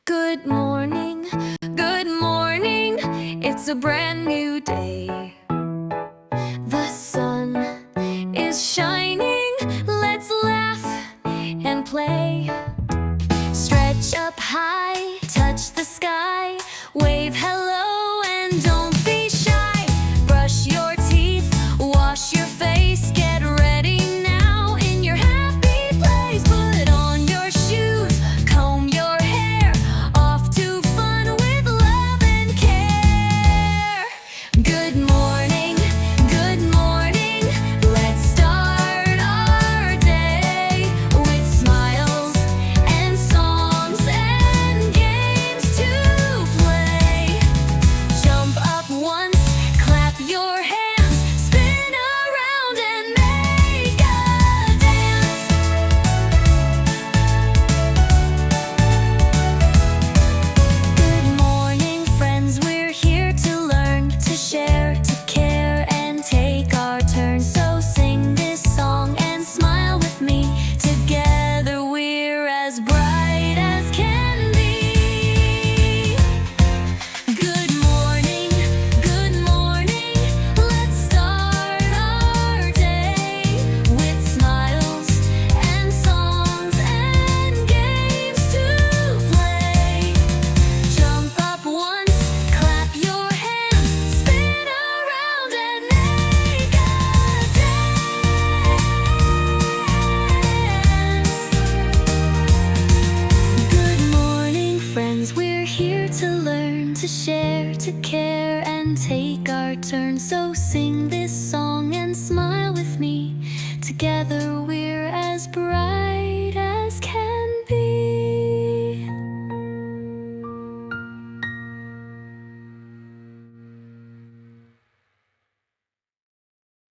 Good morning, it's a brand new day. The sun is shining, let's laugh and play. Stretch up high, touch the sky, wave hello and don't be shy. Brush your teeth, wash your face, get ready now in your happy place. Put on your shoes, comb your hair, off to fun with love and care. Good morning, let's start our day with smiles and songs and games to play. Jump up once, clap your hands, spin around and make a dance. Good morning, friends, we're here to learn, to share, to care and take our turn. So sing this song and smile with me. Together we're as bright as can be. Good morning, let's start our day with smiles and songs and games to play. Jump up once, clap your hands, spin around and make a dance. Good morning, friends, we're here to learn, to share, to care and take our turn. So